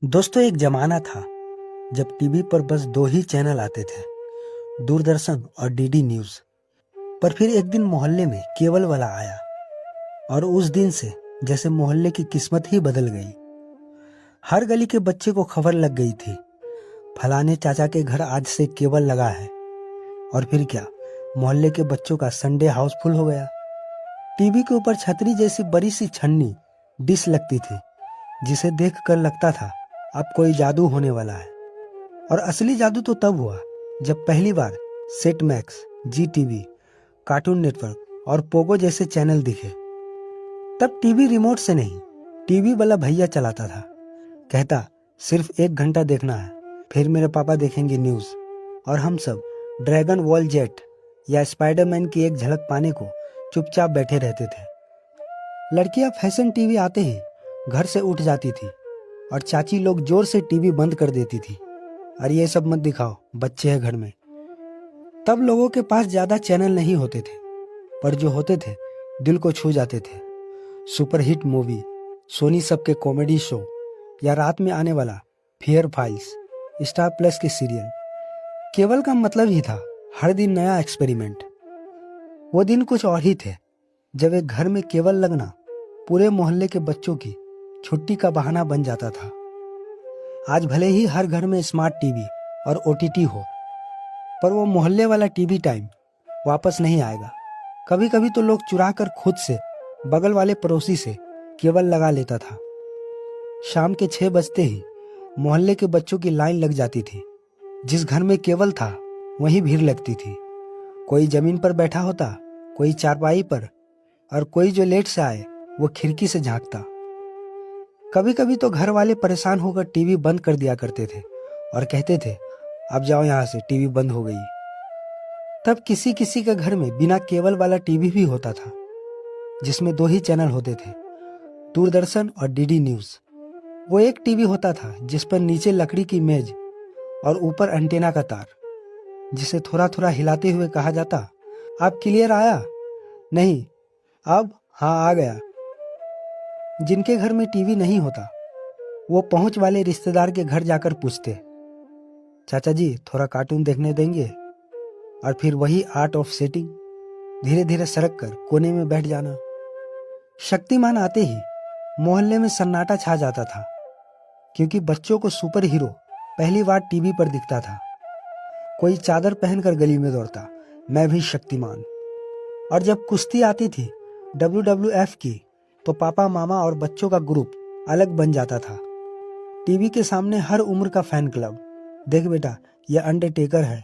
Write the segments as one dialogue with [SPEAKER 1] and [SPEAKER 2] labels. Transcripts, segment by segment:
[SPEAKER 1] दोस्तों, एक जमाना था जब टीवी पर बस दो ही चैनल आते थे, दूरदर्शन और डीडी न्यूज। पर फिर एक दिन मोहल्ले में केबल वाला आया और उस दिन से जैसे मोहल्ले की किस्मत ही बदल गई। हर गली के बच्चे को खबर लग गई थी, फलाने चाचा के घर आज से केबल लगा है। और फिर क्या, मोहल्ले के बच्चों का संडे हाउसफुल हो गया। टीवी के ऊपर छतरी जैसी बड़ी सी छन्नी डिश लगती थी, जिसे देखकर लगता था अब कोई जादू होने वाला है। और असली जादू तो तब हुआ जब पहली बार सेट मैक्स, जी टीवी, कार्टून नेटवर्क और पोगो जैसे चैनल दिखे। तब टीवी रिमोट से नहीं, टीवी वाला भैया चलाता था। कहता, सिर्फ 1 घंटा देखना है, फिर मेरे पापा देखेंगे न्यूज और हम सब ड्रैगन वॉल जेट या स्पाइडरमैन की एक झलक पाने को चुपचाप बैठे रहते थे। लड़कियां फैशन टीवी आते ही घर से उठ जाती थी और चाची लोग जोर से टीवी बंद कर देती थी। अरे ये सब मत दिखाओ, बच्चे हैं घर में। तब लोगों के पास ज्यादा चैनल नहीं होते थे, पर जो होते थे दिल को छू जाते थे। सुपरहिट मूवी, सोनी सब के कॉमेडी शो या रात में आने वाला फियर फाइल्स, स्टार प्लस के सीरियल। केवल का मतलब ही था हर दिन नया एक्सपेरिमेंट। वो दिन कुछ और ही थे जब एक घर में केबल लगना पूरे मोहल्ले के बच्चों की छुट्टी का बहाना बन जाता था। आज भले ही हर घर में स्मार्ट टीवी और ओटीटी हो, पर वो मोहल्ले वाला टीवी टाइम वापस नहीं आएगा। कभी कभी तो लोग चुरा कर खुद से बगल वाले पड़ोसी से केबल लगा लेता था। शाम के 6 बजते ही मोहल्ले के बच्चों की लाइन लग जाती थी। जिस घर में केबल था वहीं भीड़ लगती थी। कोई जमीन पर बैठा होता, कोई चारपाई पर, और कोई जो लेट से आए वो खिड़की से झांकता। कभी कभी तो घर वाले परेशान होकर टीवी बंद कर दिया करते थे और कहते थे, अब जाओ यहाँ से, टीवी बंद हो गई। तब किसी किसी के घर में बिना केबल वाला टीवी भी होता था, जिसमें 2 ही चैनल होते थे, दूरदर्शन और डीडी न्यूज। वो एक टीवी होता था जिस पर नीचे लकड़ी की मेज और ऊपर एंटेना का तार, जिसे थोड़ा थोड़ा हिलाते हुए कहा जाता, आप क्लियर आया? नहीं, अब हाँ आ गया। जिनके घर में टीवी नहीं होता वो पहुंच वाले रिश्तेदार के घर जाकर पूछते, चाचा जी थोड़ा कार्टून देखने देंगे? और फिर वही आर्ट ऑफ सेटिंग, धीरे धीरे सरक कर कोने में बैठ जाना। शक्तिमान आते ही मोहल्ले में सन्नाटा छा जाता था, क्योंकि बच्चों को सुपर हीरो पहली बार टीवी पर दिखता था। कोई चादर पहनकर गली में दौड़ता, मैं भी शक्तिमान। और जब कुश्ती आती थी WWF की, तो पापा, मामा और बच्चों का ग्रुप अलग बन जाता था। टीवी के सामने हर उम्र का फैन क्लब, देख बेटा ये अंडरटेकर है,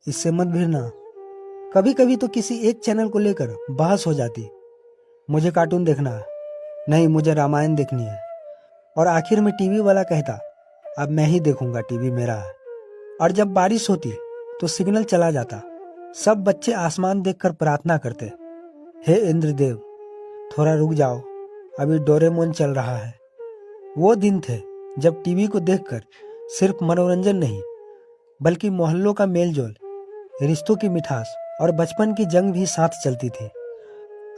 [SPEAKER 1] इससे मत भिड़ना। कभी कभी तो किसी एक चैनल को लेकर बहस हो जाती, मुझे कार्टून देखना है, नहीं मुझे रामायण देखनी है। और आखिर में टीवी वाला कहता, अब मैं ही देखूंगा, टीवी मेरा है। और जब बारिश होती तो सिग्नल चला जाता। सब बच्चे आसमान देखकर प्रार्थना करते, हे इंद्रदेव थोड़ा रुक जाओ, अभी डोरेमोन चल रहा है। वो दिन थे जब टीवी को देखकर सिर्फ मनोरंजन नहीं, बल्कि मोहल्लों का मेलजोल, रिश्तों की मिठास और बचपन की जंग भी साथ चलती थी।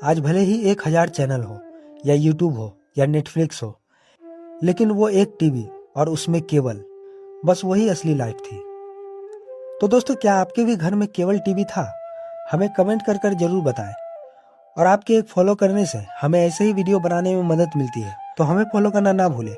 [SPEAKER 1] आज भले ही 1000 चैनल हो या यूट्यूब हो या नेटफ्लिक्स हो, लेकिन वो एक टीवी और उसमें केबल, बस वही असली लाइफ थी। तो दोस्तों, क्या आपके भी घर में केबल टीवी था? हमें कमेंट कर कर जरूर बताएं। और आपके एक फॉलो करने से हमें ऐसे ही वीडियो बनाने में मदद मिलती है, तो हमें फॉलो करना ना भूलें।